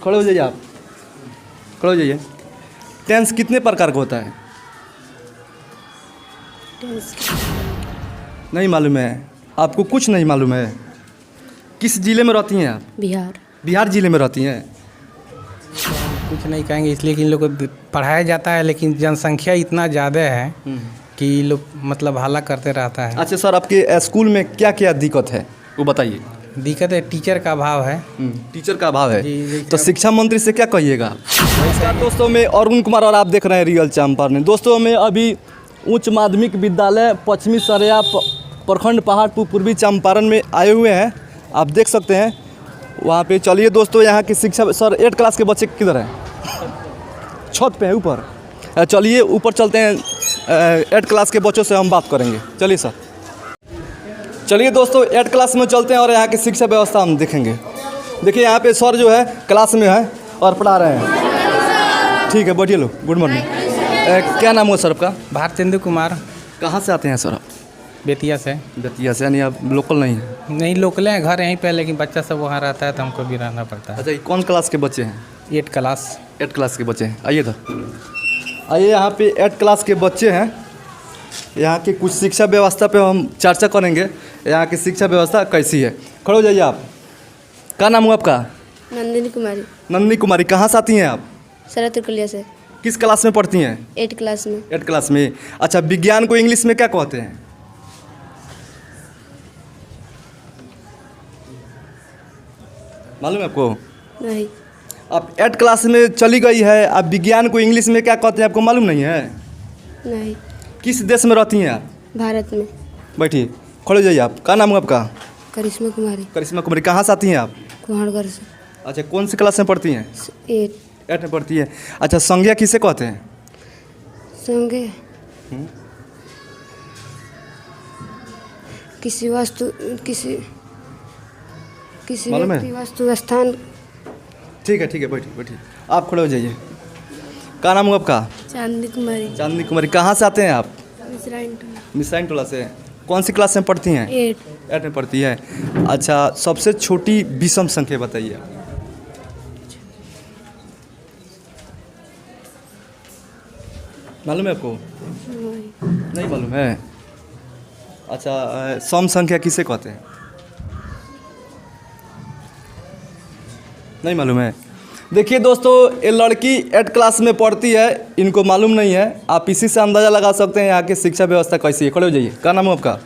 खड़े हो जाइए आप, खड़े हो जाइए। टेंस कितने प्रकार का होता है? नहीं मालूम है आपको? कुछ नहीं मालूम है? किस ज़िले में रहती हैं आप? बिहार। बिहार ज़िले में रहती हैं। कुछ नहीं कहेंगे इसलिए कि इन लोग को पढ़ाया जाता है, लेकिन जनसंख्या इतना ज़्यादा है कि लोग मतलब हल्ला करते रहता है। अच्छा सर, आपके स्कूल में क्या क्या दिक्कत है वो बताइए। दिक्कत है टीचर का अभाव है। टीचर का अभाव है। जी, तो शिक्षा मंत्री से क्या कहिएगा? नमस्कार दोस्तों, मैं अरुण कुमार और आप देख रहे हैं रियल चंपारण। दोस्तों, मैं अभी उच्च माध्यमिक विद्यालय पश्चिमी सरेया प्रखंड पहाड़पुर पूर्वी चंपारण में आए हुए हैं। आप देख सकते हैं वहाँ पे। चलिए दोस्तों, यहाँ की शिक्षा सर 8 क्लास के बच्चे किधर हैं? छत पे है ऊपर। चलिए ऊपर चलते हैं, 8 क्लास के बच्चों से हम बात करेंगे। चलिए सर, चलिए दोस्तों 8 क्लास में चलते हैं और यहाँ की शिक्षा व्यवस्था हम देखेंगे। देखिए यहाँ पे सर जो है क्लास में है और पढ़ा रहे हैं। ठीक है, बैठिए लो। Good morning. क्या नाम हुआ सर आपका? भारतेंदु कुमार। कहाँ से आते हैं सर आप? बेतिया से। बेतिया से, यानी आप लोकल नहीं हैं? नहीं, लोकल हैं, घर यहीं पे, लेकिन बच्चा सब वहाँ रहता है तो हमको भी रहना पड़ता है। अच्छा, ये कौन क्लास के बच्चे हैं? 8 क्लास। 8 क्लास के बच्चे हैं। आइए तो आइए, यहाँ पे 8 क्लास के बच्चे हैं। यहाँ की कुछ शिक्षा व्यवस्था पे हम चर्चा करेंगे। यहाँ की शिक्षा व्यवस्था कैसी है? खड़े हो जाइए आप। क्या नाम हुआ आपका? नंदिनी कुमारी। नंदिनी कुमारी। कहाँ से आती हैं आप? सरतुल्लिया से। किस क्लास में पढ़ती हैं? 8 क्लास में। 8 क्लास में। अच्छा, विज्ञान को इंग्लिश में क्या कहते हैं? मालूम है आपको? नहीं। आप 8 क्लास में चली गई है, आप विज्ञान को इंग्लिश में क्या कहते हैं आपको मालूम नहीं है? नहीं। किस देश में रहती हैं आप? भारत में। बैठिए, खड़े हो जाइए आप। क्या नाम है आपका? करिश्मा कुमारी। करिश्मा कुमारी। कहाँ से आती हैं आप? कुहाड़गढ़ से। अच्छा, कौन सी क्लास में पढ़ती हैं? 8 में पढ़ती है। अच्छा, संज्ञा किसे कहते हैं? संगे किसी वस्तु, किसी मालूम है? व्यक्ति, वस्तु, स्थान। ठीक है, बैठिए बैठिए। आप खड़े हो जाइए। क्या नाम हुआ आपका? चांदनी कुमारी। चांदनी कुमारी। कहाँ से आते हैं आप? मिश्राइन। मिसाइन टोला से। कौन सी क्लास में पढ़ती हैं? 8 में पढ़ती है। अच्छा, सबसे छोटी विषम संख्या बताइए। मालूम है आपको? नहीं मालूम है? अच्छा, सम संख्या किसे कहते हैं? नहीं मालूम है? देखिए दोस्तों, ये लड़की 8 क्लास में पढ़ती है, इनको मालूम नहीं है। आप इसी से अंदाज़ा लगा सकते हैं यहाँ की शिक्षा व्यवस्था कैसी है। खड़े हो जाइए। क्या नाम है आपका?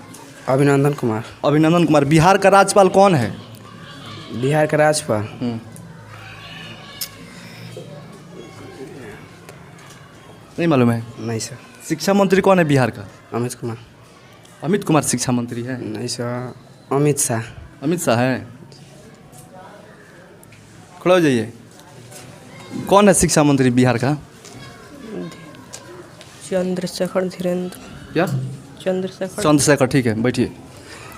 अभिनंदन कुमार। अभिनंदन कुमार। बिहार का राज्यपाल कौन है? बिहार का राज्यपाल नहीं मालूम है? नहीं सर। शिक्षा मंत्री कौन है बिहार का? अमित कुमार। अमित कुमार शिक्षा मंत्री है? नहीं सर, अमित शाह। अमित शाह है। खड़े हो जाइए। कौन है शिक्षा मंत्री बिहार का? चंद्रशेखर धीरेन्द्र। क्या? चंद्रशेखर। ठीक है, बैठिए।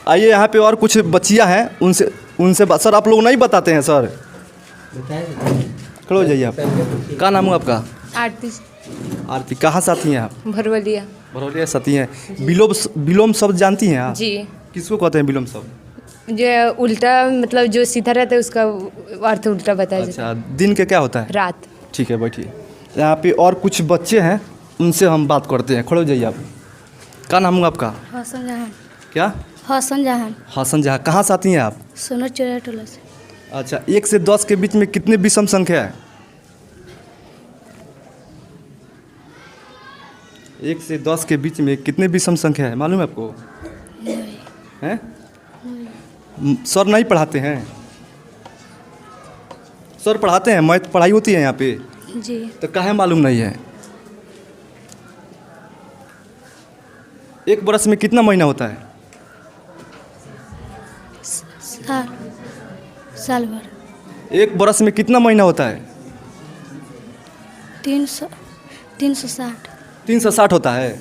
आइए, यहाँ पे और कुछ बच्चियाँ हैं, उनसे सर आप लोग नहीं बताते हैं सर? खड़े हो जाइए आप। क्या नाम हुआ आपका? आरती। आरती। कहाँ से आती हैं आप? भरवलिया। भरौलिया से आती हैं। विलोम शब्द जानती हैं आप? जी। किसको कहते हैं विलोम शब्द? जो उल्टा, मतलब जो सीधा रहता है उसका अर्थ उल्टा बताया जाता अच्छा, दिन के क्या होता है? है। रात। ठीक है, बैठिए। यहाँ पे और कुछ बच्चे हैं, उनसे हम बात करते हैं। खड़े हो जाइए आप। क्या नाम हुआ आपका? हसन जहान। क्या? हसन जहान। हसन जहाँ। कहाँ से आती हैं आप? सोनर चौरा टोला से। अच्छा, 1 से 10 के बीच में कितने विषम संख्या है? 1 से 10 के बीच में कितने विषम संख्या है मालूम है आपको? हैं? सर नहीं पढ़ाते हैं? सर पढ़ाते हैं, मैथ पढ़ाई होती है यहाँ पे। जी। तो काहे मालूम नहीं है? 1 बरस में कितना महीना होता है? साल भर। 1 बरस में कितना महीना होता है? 360। 360 होता है।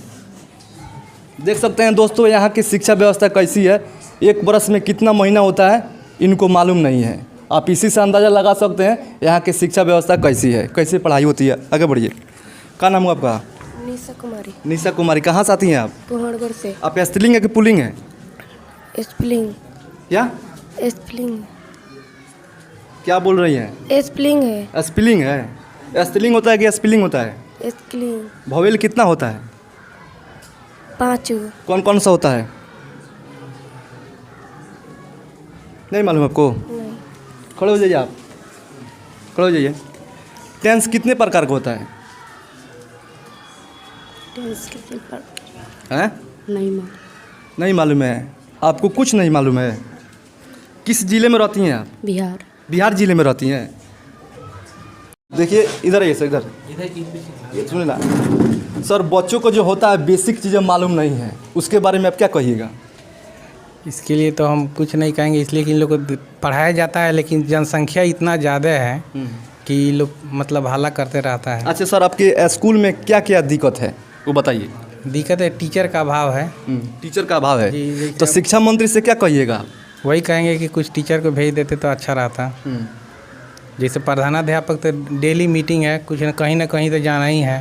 देख सकते हैं दोस्तों, यहाँ की शिक्षा व्यवस्था कैसी है। 1 बरस में कितना महीना होता है इनको मालूम नहीं है। आप इसी से अंदाज़ा लगा सकते हैं यहाँ की शिक्षा व्यवस्था कैसी है, कैसे पढ़ाई होती है। आगे बढ़िए। क्या नाम हुआ आपका? निशा कुमारी। निशा कुमारी। कहाँ से आती हैं आप? कुहाड़गढ़ से। आप स्त्रीलिंग है कि पुल्लिंग है? स्प्लिंग। क्या? स्प्लिंग। क्या बोल रही हैं? स्प्लिंग है। स्पेलिंग है? स्पेलिंग होता है कि स्पेलिंग होता है? स्प्लिंग। वोवेल कितना होता है? 5। कौन कौन सा होता है? नहीं मालूम आपको? नहीं। खड़े हो जाइए आप, खड़े हो जाइए। टेंस कितने प्रकार का होता है? टेंस के पेपर हैं? नहीं मालूम। नहीं मालूम है आपको? कुछ नहीं मालूम है? किस ज़िले में रहती हैं आप? बिहार। बिहार ज़िले में रहती हैं। देखिए इधर आइए सर, इधर सुनिए ना सर, बच्चों को जो होता है बेसिक चीज़ें मालूम नहीं है, उसके बारे में आप क्या कहिएगा? इसके लिए तो हम कुछ नहीं कहेंगे, इसलिए कि इन लोग को पढ़ाया जाता है, लेकिन जनसंख्या इतना ज़्यादा है कि लोग मतलब हल्ला करते रहता है। अच्छा सर, आपके स्कूल में क्या क्या दिक्कत है वो बताइए। दिक्कत है, टीचर का अभाव है। टीचर का अभाव है। जी, तो शिक्षा मंत्री से क्या कहिएगा? वही कहेंगे कि कुछ टीचर को भेज देते तो अच्छा रहता। जैसे प्रधानाध्यापक तो डेली मीटिंग है, कुछ न कहीं तो जाना ही है।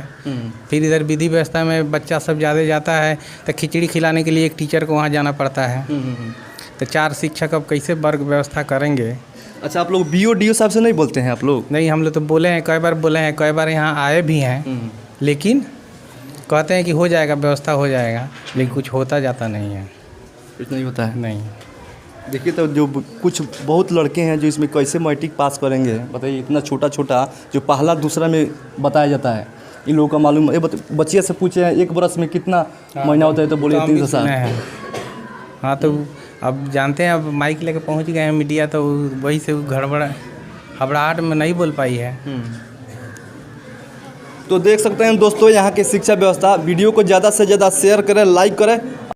फिर इधर विधि व्यवस्था में बच्चा सब ज़्यादा जाता है तो खिचड़ी खिलाने के लिए एक टीचर को वहाँ जाना पड़ता है। तो 4 शिक्षक अब कैसे वर्ग व्यवस्था करेंगे? अच्छा, आप लोग BO DO साहब से नहीं बोलते हैं आप लोग? नहीं, हम लोग तो बोले हैं, कई बार बोले हैं, कई बार यहाँ आए भी हैं, लेकिन कहते हैं कि हो जाएगा, व्यवस्था हो जाएगा, लेकिन कुछ होता जाता नहीं है। कुछ नहीं होता है। नहीं। देखिए तो जो कुछ बहुत लड़के हैं जो इसमें कैसे मैट्रिक पास करेंगे बताइए? इतना छोटा छोटा जो पहला दूसरा में बताया जाता है, इन लोगों का मालूम? ये बच्चिया से पूछे हैं 1 बरस में कितना महीना होता है तो बोले 3 साल। हाँ, तो अब जानते हैं, अब माइक लेके पहुंच गए हैं मीडिया, तो वही से घबराहट में नहीं बोल पाई है। तो देख सकते हैं दोस्तों यहाँ की शिक्षा व्यवस्था। वीडियो को ज़्यादा से ज़्यादा शेयर करें, लाइक करें।